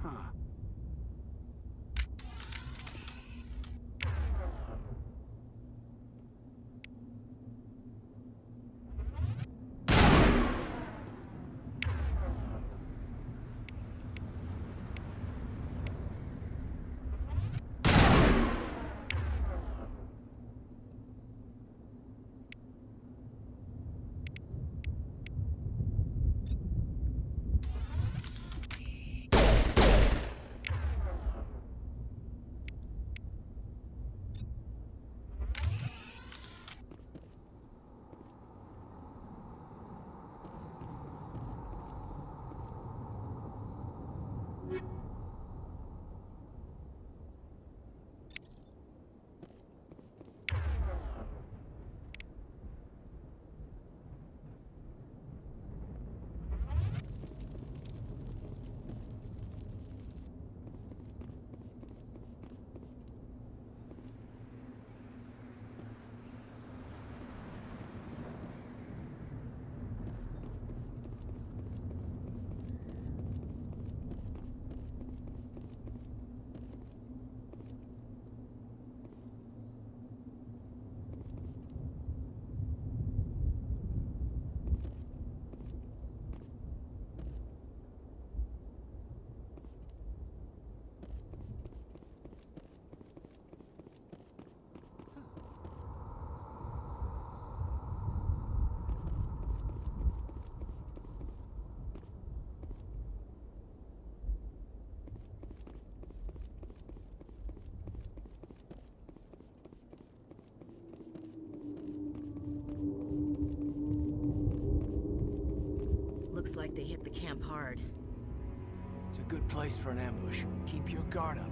Huh. Looks like they hit the camp hard. It's a good place for an ambush. Keep your guard up.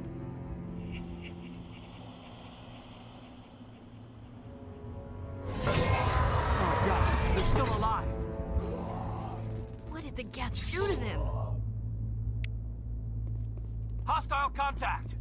Oh god, they're still alive! What did the Geth do to them? Hostile contact!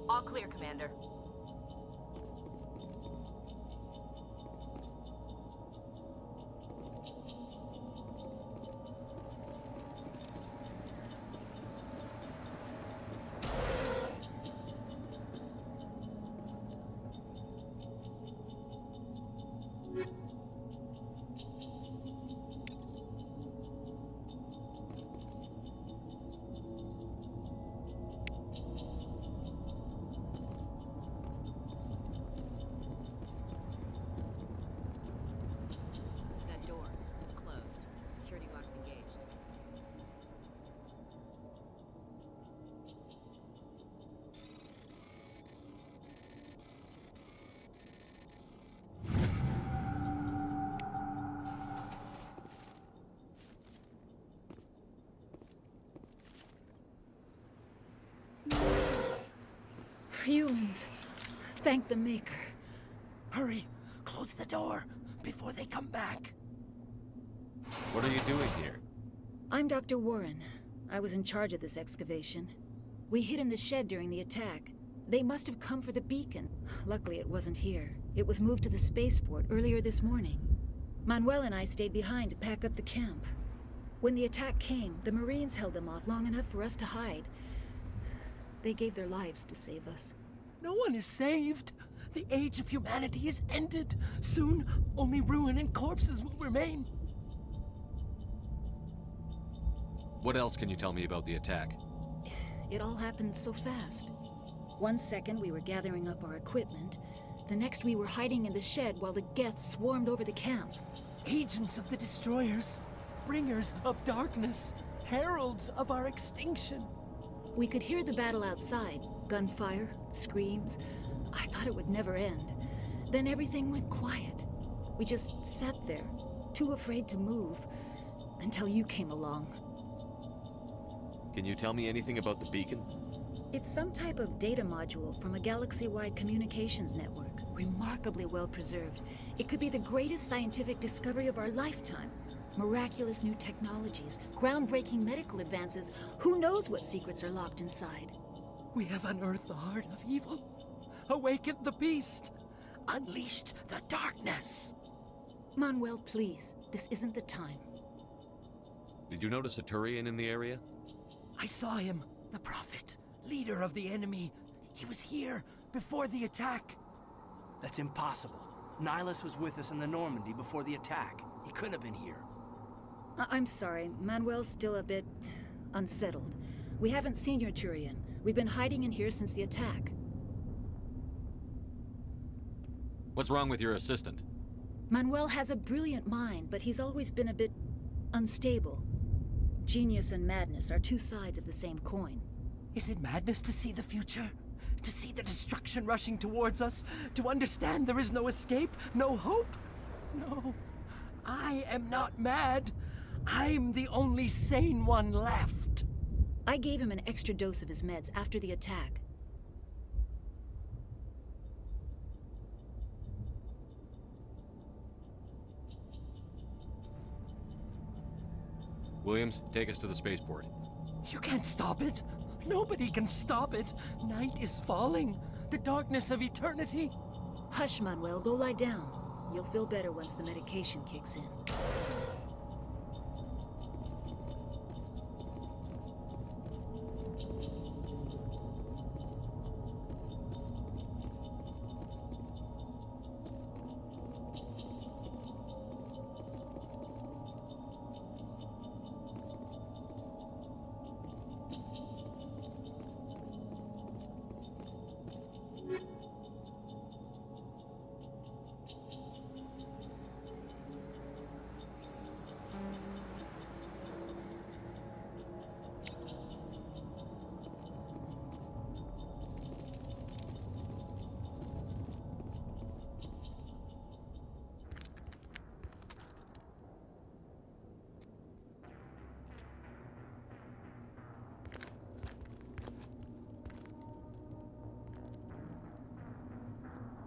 All clear, Commander. That door, it's closed. Security box engaged. Humans. Thank the Maker. Hurry! Close the door before they come back. What are you doing here? I'm Dr. Warren. I was in charge of this excavation. We hid in the shed during the attack. They must have come for the beacon. Luckily, it wasn't here. It was moved to the spaceport earlier this morning. Manuel and I stayed behind to pack up the camp. When the attack came, the Marines held them off long enough for us to hide. They gave their lives to save us. No one is saved. The age of humanity is ended. Soon, only ruin and corpses will remain. What else can you tell me about the attack? It all happened so fast. One second we were gathering up our equipment. The next we were hiding in the shed while the Geth swarmed over the camp. Agents of the Destroyers. Bringers of darkness. Heralds of our extinction. We could hear the battle outside. Gunfire, screams. I thought it would never end. Then everything went quiet. We just sat there, too afraid to move, until you came along. Can you tell me anything about the beacon? It's some type of data module from a galaxy-wide communications network. Remarkably well preserved. It could be the greatest scientific discovery of our lifetime. Miraculous new technologies, groundbreaking medical advances. Who knows what secrets are locked inside? We have unearthed the heart of evil, awakened the beast, unleashed the darkness. Manuel, please. This isn't the time. Did you notice a Turian in the area? I saw him, the Prophet, leader of the enemy. He was here before the attack. That's impossible. Nihilus was with us in the Normandy before the attack. He couldn't have been here. I'm sorry. Manuel's still a bit unsettled. We haven't seen your Turian. We've been hiding in here since the attack. What's wrong with your assistant? Manuel has a brilliant mind, but he's always been a bit unstable. Genius and madness are two sides of the same coin. Is it madness to see the future? To see the destruction rushing towards us? To understand there is no escape? No hope? No. I am not mad. I'm the only sane one left. I gave him an extra dose of his meds after the attack. Williams, take us to the spaceport. You can't stop it. Nobody can stop it. Night is falling. The darkness of eternity. Hush, Manuel. Go lie down. You'll feel better once the medication kicks in.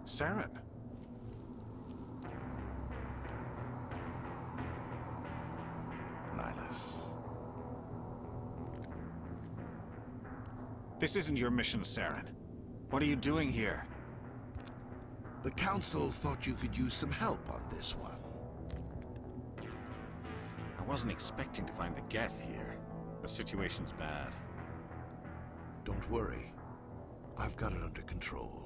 Saren. Nihilus. This isn't your mission, Saren. What are you doing here? The Council thought you could use some help on this one. I wasn't expecting to find the Geth here. The situation's bad. Don't worry. I've got it under control.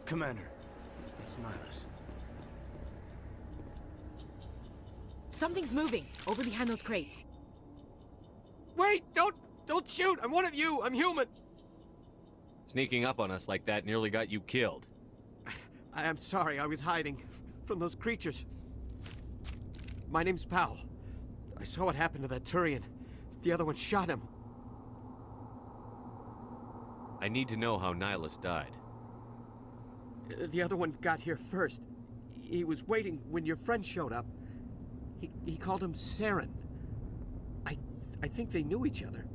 Commander, it's It's Nihilus. Something's moving over behind those crates. Wait! Don't shoot! I'm one of you! I'm human! Sneaking up on us like that nearly got you killed. I'm sorry, I was hiding from those creatures. My name's Powell. I saw what happened to that Turian. The other one shot him. I need to know how Nihilus died. The other one got here first. He was waiting when your friend showed up. He called him Saren. I think they knew each other.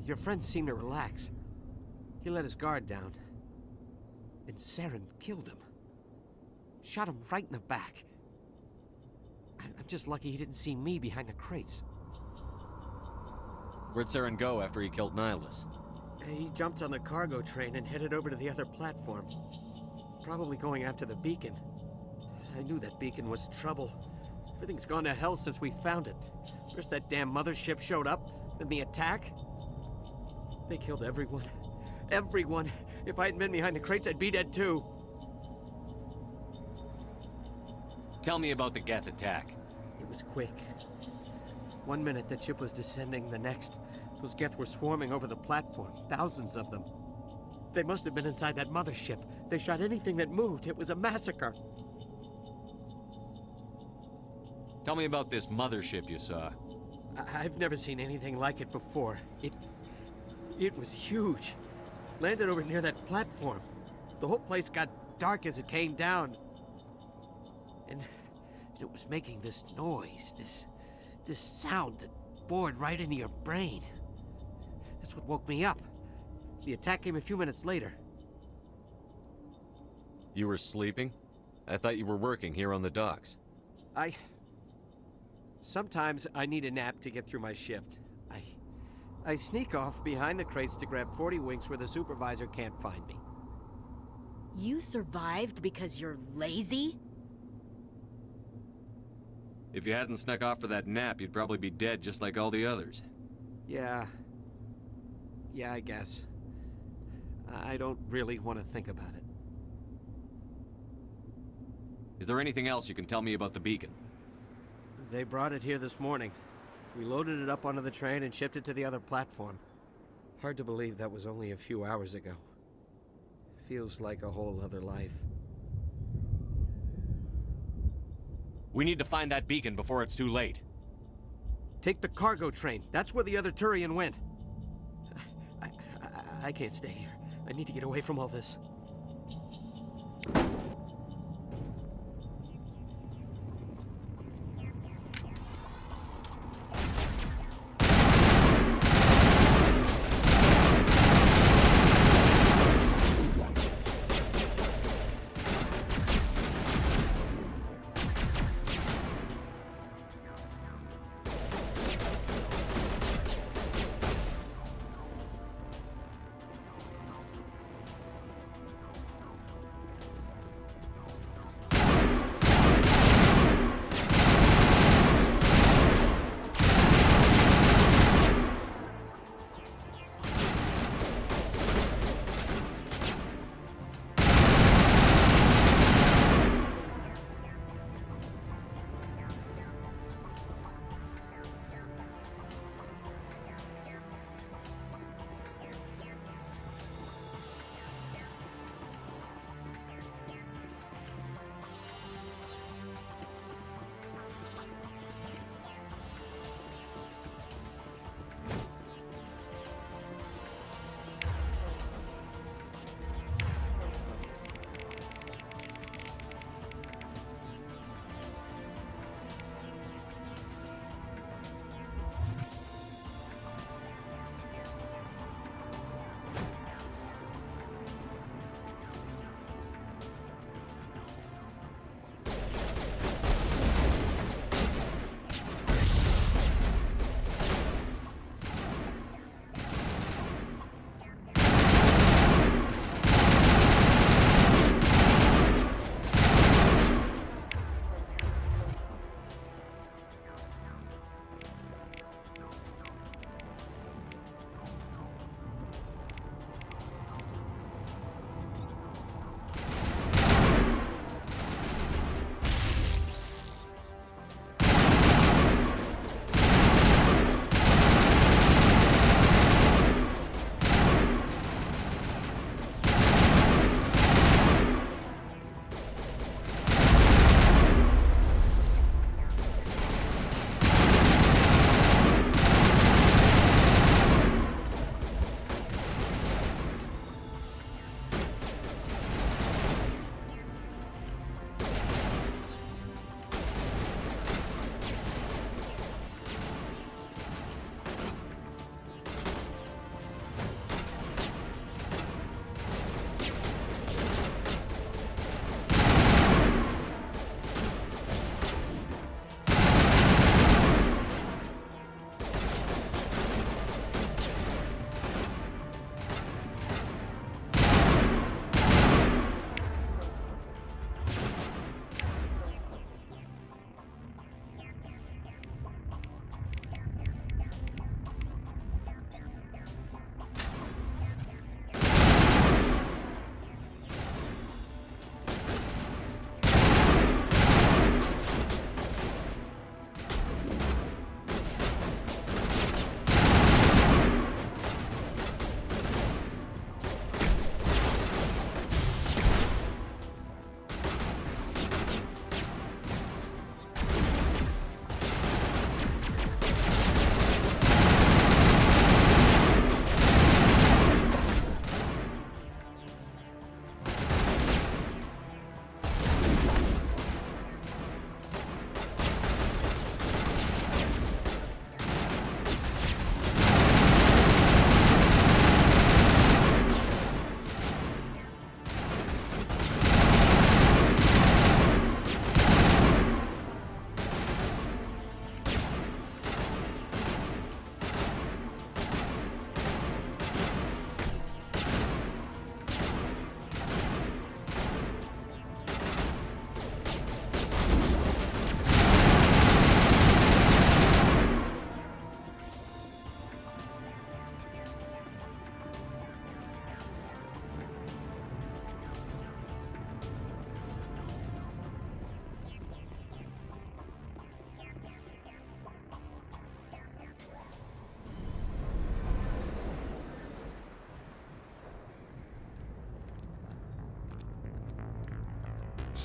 Your friend seemed to relax. He let his guard down. And Saren killed him. Shot him right in the back. I'm just lucky he didn't see me behind the crates. Where'd Saren go after he killed Nihilus? He jumped on the cargo train and headed over to the other platform. Probably going after the beacon. I knew that beacon was trouble. Everything's gone to hell since we found it. First that damn mothership showed up, then the attack. They killed everyone. Everyone! If I hadn't been behind the crates, I'd be dead too. Tell me about the Geth attack. It was quick. 1 minute that ship was descending, the next, those Geth were swarming over the platform. Thousands of them. They must have been inside that mothership. They shot anything that moved. It was a massacre. Tell me about this mothership you saw. I've never seen anything like it before. It was huge. Landed over near that platform. The whole place got dark as it came down. And it was making this noise, this sound that bored right into your brain. That's what woke me up. The attack came a few minutes later. You were sleeping? I thought you were working here on the docks. Sometimes I need a nap to get through my shift. I sneak off behind the crates to grab 40 winks where the supervisor can't find me. You survived because you're lazy? If you hadn't snuck off for that nap, you'd probably be dead just like all the others. Yeah, I guess. I don't really want to think about it. Is there anything else you can tell me about the beacon? They brought it here this morning. We loaded it up onto the train and shipped it to the other platform. Hard to believe that was only a few hours ago. Feels like a whole other life. We need to find that beacon before it's too late. Take the cargo train. That's where the other Turian went. I can't stay here. I need to get away from all this.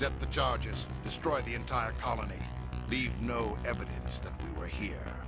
Accept the charges. Destroy the entire colony. Leave no evidence that we were here.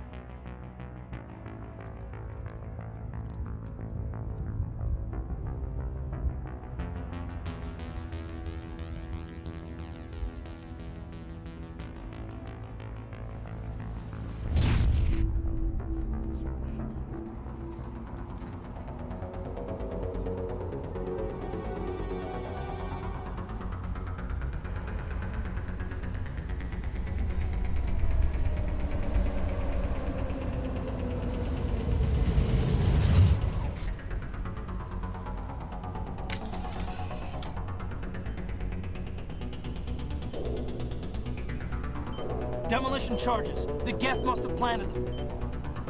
Demolition charges. The Geth must have planted them.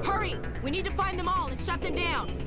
Hurry! We need to find them all and shut them down!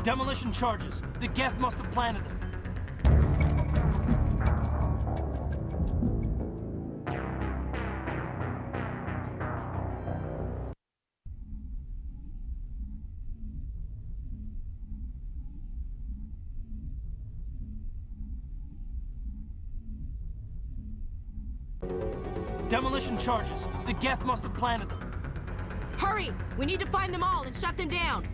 Demolition charges. The Geth must have planted them. Demolition charges. The Geth must have planted them. Hurry! We need to find them all and shut them down!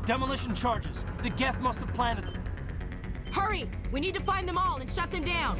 Demolition charges. The Geth must have planted them. Hurry! We need to find them all and shut them down!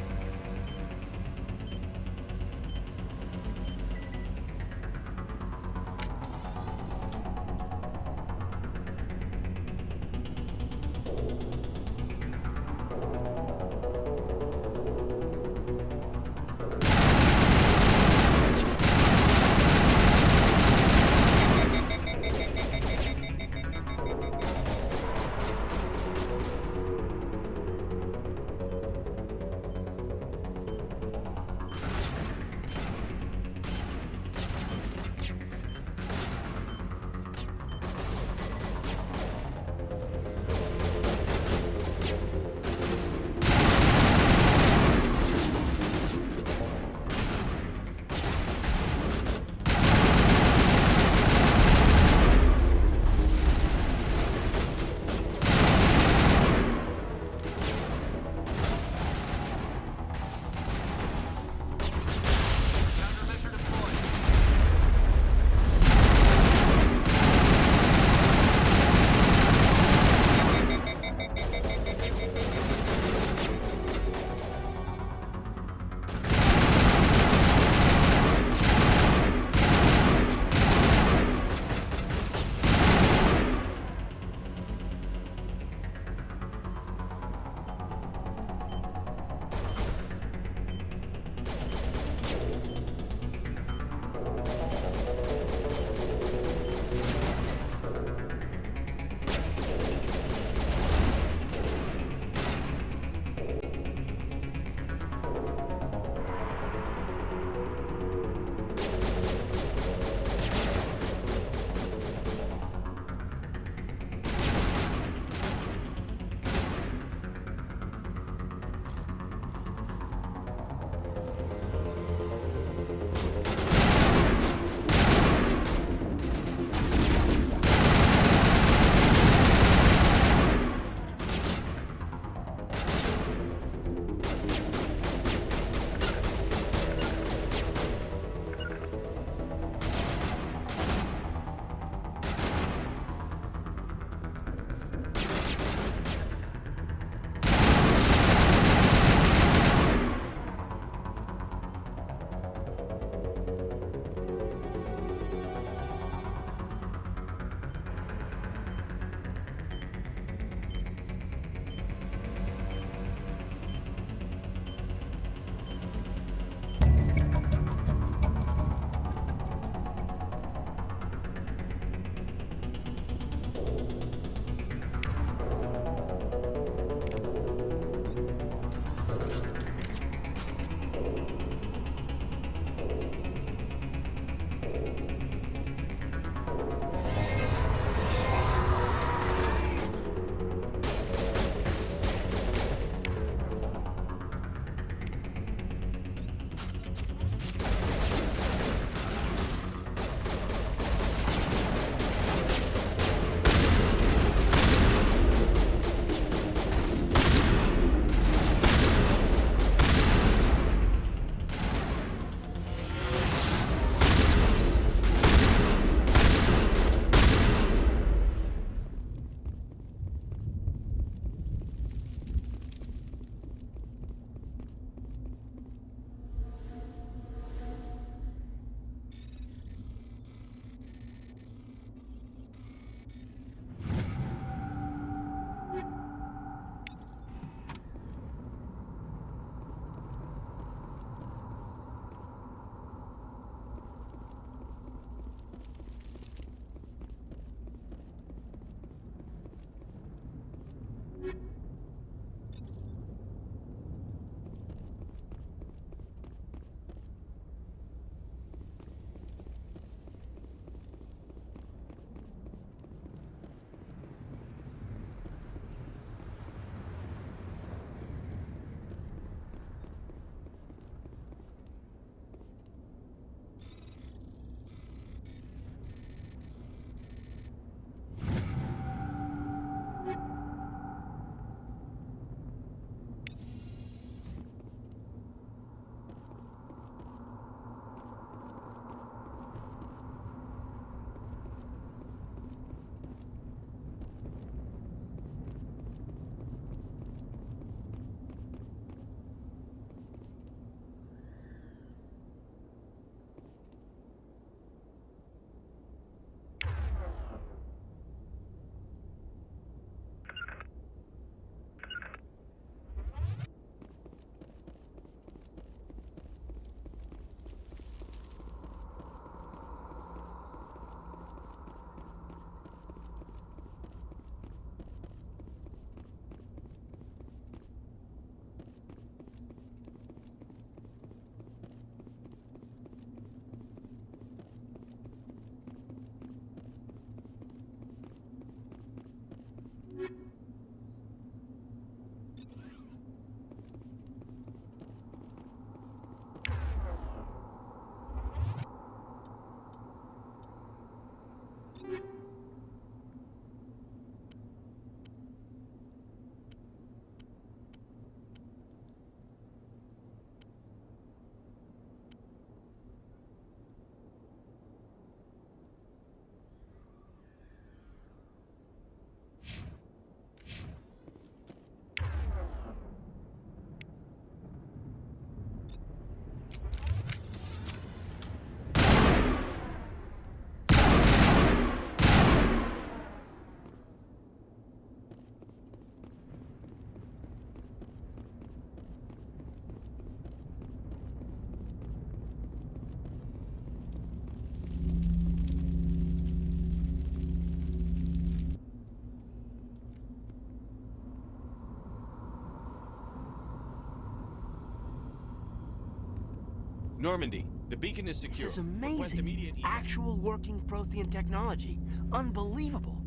Normandy, the beacon is secure. This is Request amazing. immediate evac. Actual working Prothean technology. Unbelievable.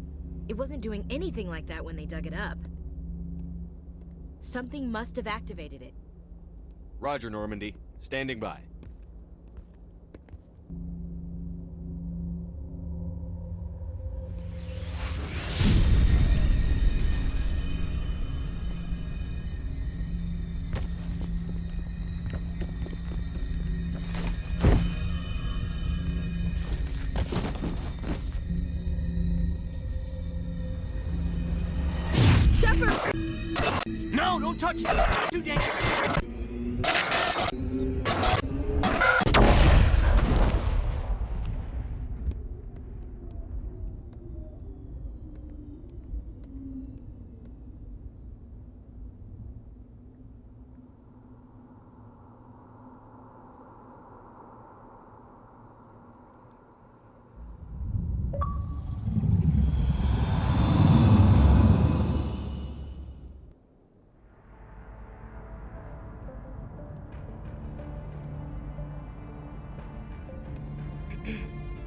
It wasn't doing anything like that when they dug it up. Something must have activated it. Roger, Normandy. Standing by. No, don't touch it! Too dangerous!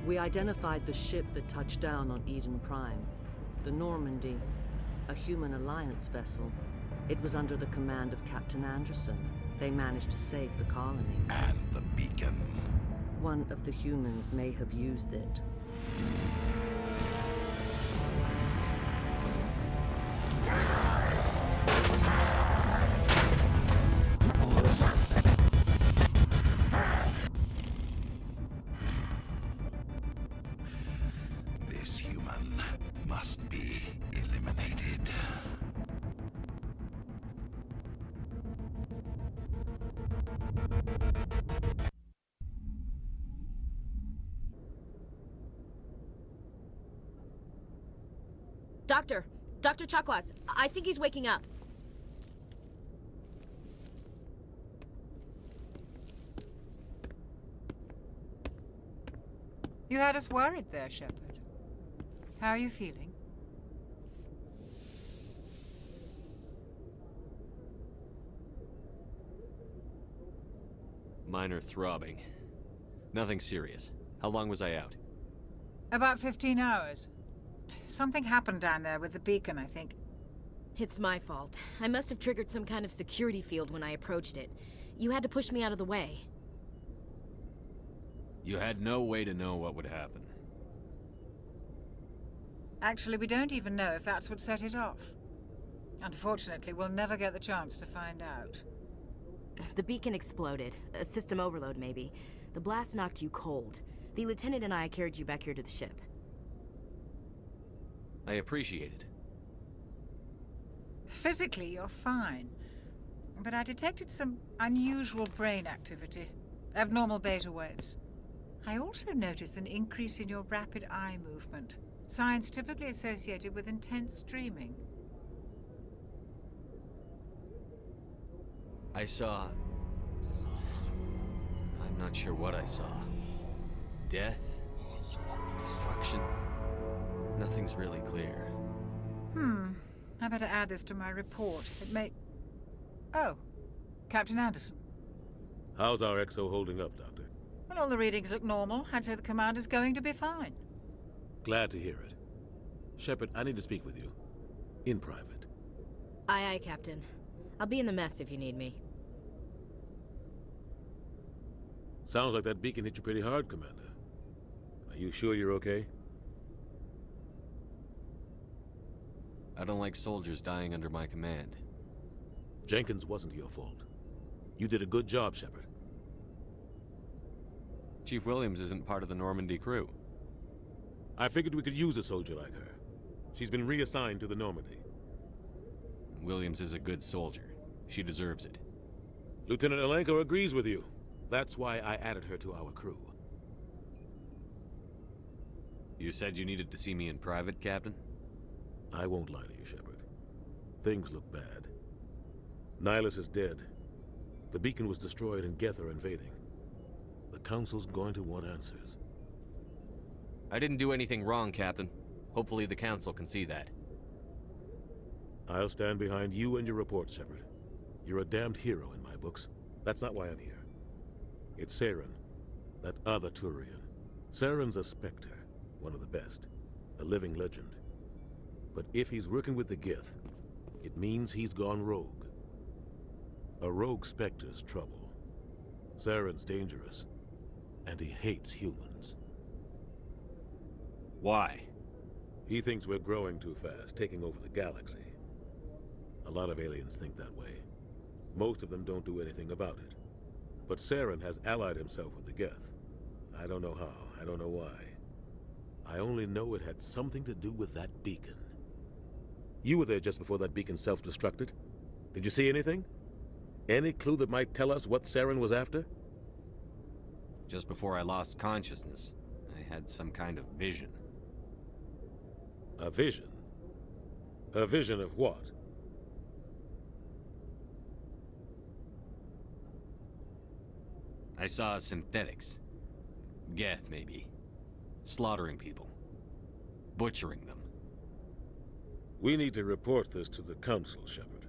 We identified the ship that touched down on Eden Prime. The Normandy, a human alliance vessel. It was under the command of Captain Anderson. They managed to save the colony. And the beacon. One of the humans may have used it. This human must be eliminated. Doctor! Dr. Chakwas, I think he's waking up. You had us worried there, Shepard. How are you feeling? Minor throbbing. Nothing serious. How long was I out? About 15 hours. Something happened down there with the beacon, I think. It's my fault. I must have triggered some kind of security field when I approached it. You had to push me out of the way. You had no way to know what would happen. Actually, we don't even know if that's what set it off. Unfortunately, we'll never get the chance to find out. The beacon exploded. A system overload, maybe. The blast knocked you cold. The lieutenant and I carried you back here to the ship. I appreciate it. Physically, you're fine. But I detected some unusual brain activity. Abnormal beta waves. I also noticed an increase in your rapid eye movement. Signs typically associated with intense dreaming. I saw... I'm not sure what I saw. Death? Destruction? Nothing's really clear. I better add this to my report. It may... Oh, Captain Anderson. How's our XO holding up, Doctor? Well, all the readings look normal. I'd say the commander's going to be fine. Glad to hear it. Shepard, I need to speak with you. In private. Aye, aye, Captain. I'll be in the mess if you need me. Sounds like that beacon hit you pretty hard, Commander. Are you sure you're okay? I don't like soldiers dying under my command. Jenkins wasn't your fault. You did a good job, Shepard. Chief Williams isn't part of the Normandy crew. I figured we could use a soldier like her. She's been reassigned to the Normandy. Williams is a good soldier. She deserves it. Lieutenant Alenko agrees with you. That's why I added her to our crew. You said you needed to see me in private, Captain? I won't lie to you, Shepard. Things look bad. Nihilus is dead. The beacon was destroyed and Geth are invading. The Council's going to want answers. I didn't do anything wrong, Captain. Hopefully the Council can see that. I'll stand behind you and your report, Shepard. You're a damned hero in my books. That's not why I'm here. It's Saren, that other Turian. Saren's a Spectre, one of the best, a living legend. But if he's working with the Geth, it means he's gone rogue. A rogue Spectre's trouble. Saren's dangerous, and he hates humans. Why? He thinks we're growing too fast, taking over the galaxy. A lot of aliens think that way. Most of them don't do anything about it. But Saren has allied himself with the Geth. I don't know how, I don't know why. I only know it had something to do with that beacon. You were there just before that beacon self-destructed. Did you see anything? Any clue that might tell us what Saren was after? Just before I lost consciousness, I had some kind of vision. A vision? A vision of what? I saw synthetics. Geth, maybe. Slaughtering people. Butchering them. We need to report this to the Council, Shepard.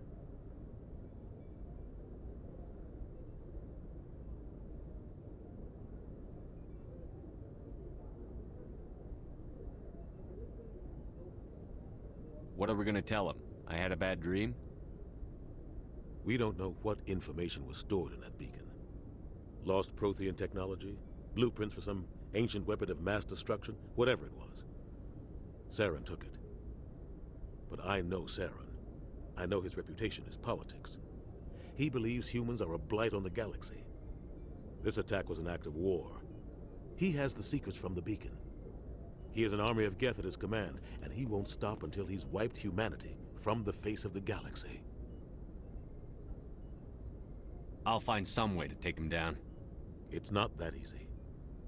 What are we gonna tell him? I had a bad dream? We don't know what information was stored in that beacon. Lost Prothean technology? Blueprints for some ancient weapon of mass destruction? Whatever it was. Saren took it. But I know Saren. I know his reputation is politics. He believes humans are a blight on the galaxy. This attack was an act of war. He has the secrets from the beacon. He has an army of Geth at his command, and he won't stop until he's wiped humanity from the face of the galaxy. I'll find some way to take him down. It's not that easy.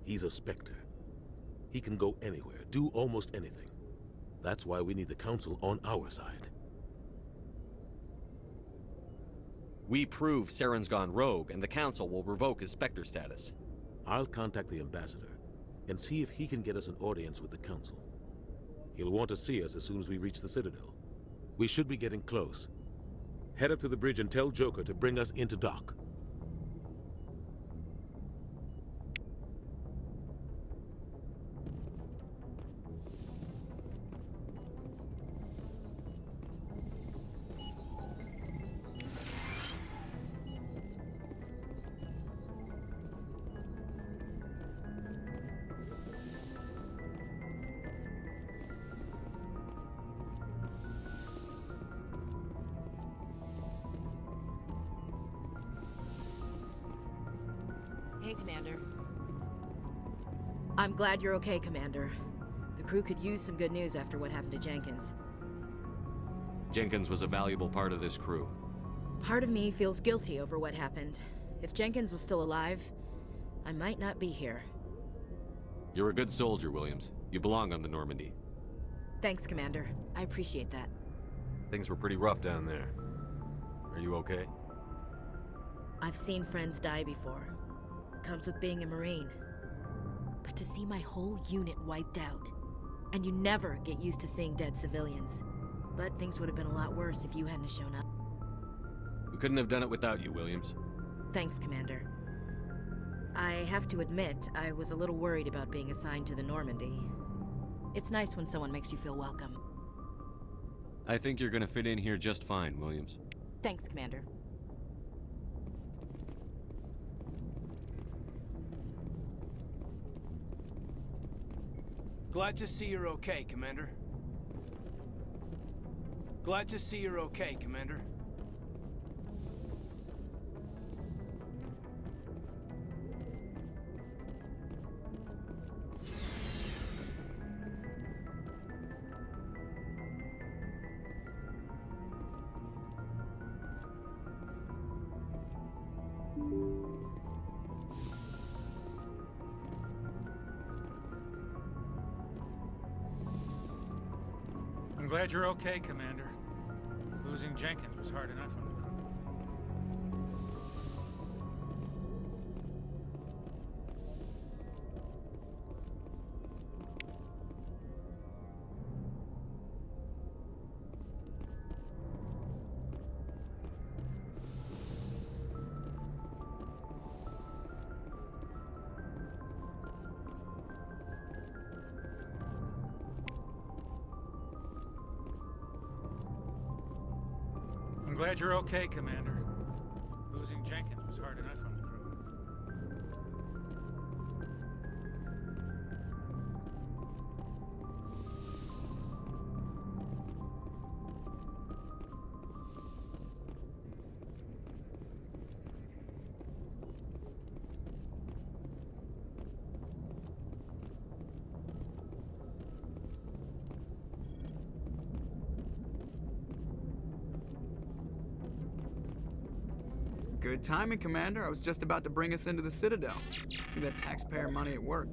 He's a Spectre. He can go anywhere, do almost anything. That's why we need the Council on our side. We prove Saren's gone rogue, and the Council will revoke his Spectre status. I'll contact the Ambassador and see if he can get us an audience with the Council. He'll want to see us as soon as we reach the Citadel. We should be getting close. Head up to the bridge and tell Joker to bring us into dock. Hey, Commander. I'm glad you're okay, Commander. The crew could use some good news after what happened to Jenkins. Jenkins was a valuable part of this crew. Part of me feels guilty over what happened. If Jenkins was still alive, I might not be here. You're a good soldier, Williams. You belong on the Normandy. Thanks, Commander. I appreciate that. Things were pretty rough down there. Are you okay? I've seen friends die before. Comes with being a Marine. But to see my whole unit wiped out, and you never get used to seeing dead civilians. But things would have been a lot worse if you hadn't shown up. We couldn't have done it without you, Williams. Thanks, Commander. I have to admit, I was a little worried about being assigned to the Normandy. It's nice when someone makes you feel welcome. I think you're gonna fit in here just fine, Williams. Thanks, Commander. Glad to see you're okay, Commander. Glad to see you're okay, Commander. I'm glad you're okay, Commander. Losing Jenkins was hard enough on the crew. I'm glad you're okay, Commander. Losing Jenkins was hard enough on the crew. Good timing, Commander. I was just about to bring us into the Citadel. See that taxpayer money at work.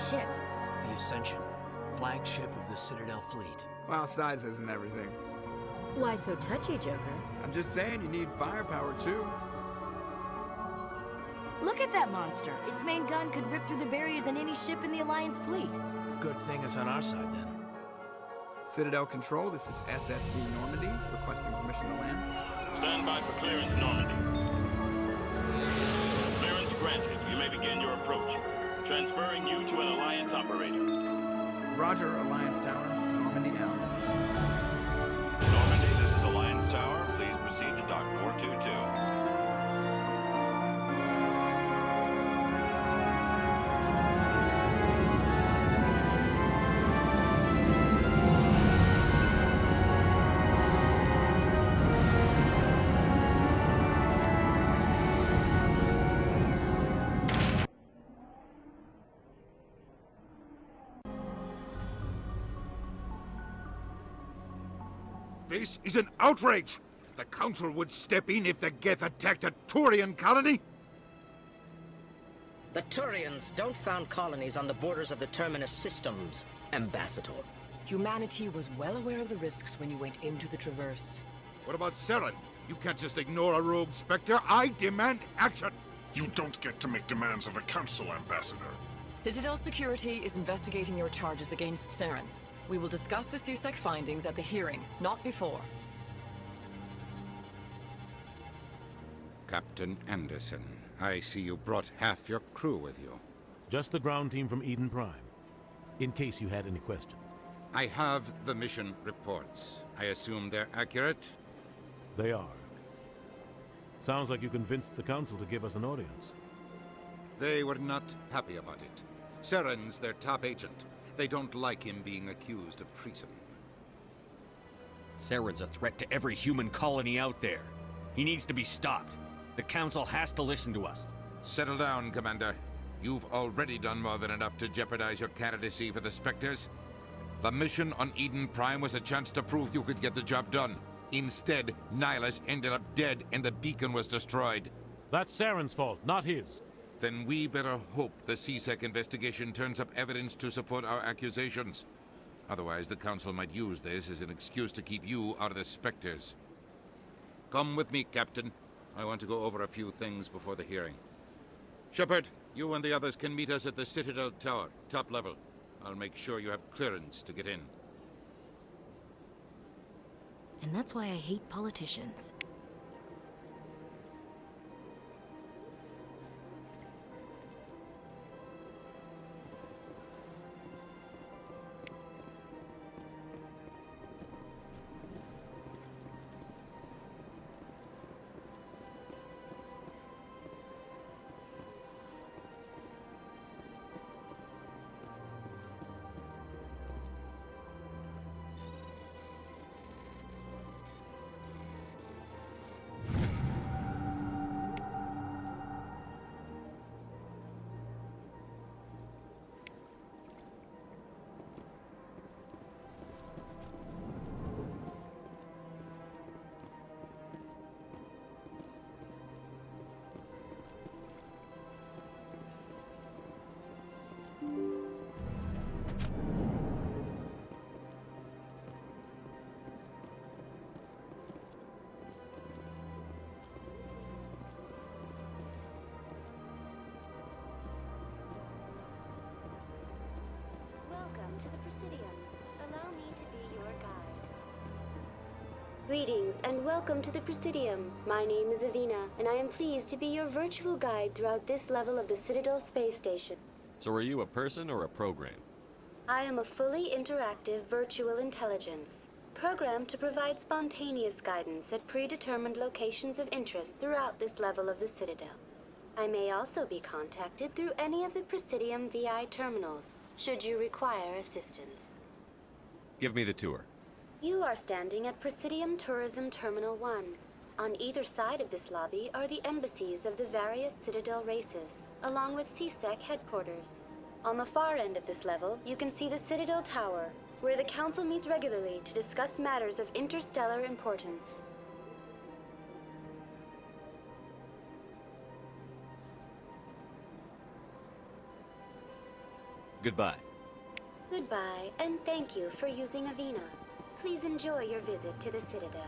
Ship. The Ascension, flagship of the Citadel fleet. Well, size isn't everything. Why so touchy, Joker? I'm just saying you need firepower, too. Look at that monster. Its main gun could rip through the barriers in any ship in the Alliance fleet. Good thing it's on our side, then. Citadel Control, this is SSV Normandy, requesting permission to land. Stand by for clearance, Normandy. Clearance granted. You may begin your approach. Transferring you to an Alliance operator. Roger, Alliance Tower. Normandy out. Normandy, this is Alliance Tower. Please proceed to Dock 422. This is an outrage! The Council would step in if the Geth attacked a Turian colony? The Turians don't found colonies on the borders of the Terminus systems, Ambassador. Humanity was well aware of the risks when you went into the Traverse. What about Saren? You can't just ignore a rogue Spectre. I demand action! You don't get to make demands of the Council, Ambassador. Citadel Security is investigating your charges against Saren. We will discuss the CSEC findings at the hearing, not before. Captain Anderson, I see you brought half your crew with you. Just the ground team from Eden Prime, in case you had any questions. I have the mission reports. I assume they're accurate? They are. Sounds like you convinced the Council to give us an audience. They were not happy about it. Saren's their top agent. They don't like him being accused of treason. Saren's a threat to every human colony out there. He needs to be stopped. The Council has to listen to us. Settle down, Commander. You've already done more than enough to jeopardize your candidacy for the Spectres. The mission on Eden Prime was a chance to prove you could get the job done. Instead, Nihilus ended up dead and the beacon was destroyed. That's Saren's fault, not his. Then we better hope the CSEC investigation turns up evidence to support our accusations. Otherwise, the Council might use this as an excuse to keep you out of the Spectres. Come with me, Captain. I want to go over a few things before the hearing. Shepard, you and the others can meet us at the Citadel Tower, top level. I'll make sure you have clearance to get in. And that's why I hate politicians. Greetings and welcome to the Presidium. My name is Avina, and I am pleased to be your virtual guide throughout this level of the Citadel space station. So are you a person or a program? I am a fully interactive virtual intelligence, programmed to provide spontaneous guidance at predetermined locations of interest throughout this level of the Citadel. I may also be contacted through any of the Presidium VI terminals, should you require assistance. Give me the tour. You are standing at Presidium Tourism Terminal 1. On either side of this lobby are the embassies of the various Citadel races, along with CSEC headquarters. On the far end of this level, you can see the Citadel Tower, where the Council meets regularly to discuss matters of interstellar importance. Goodbye. Goodbye, and thank you for using Avina. Please enjoy your visit to the Citadel.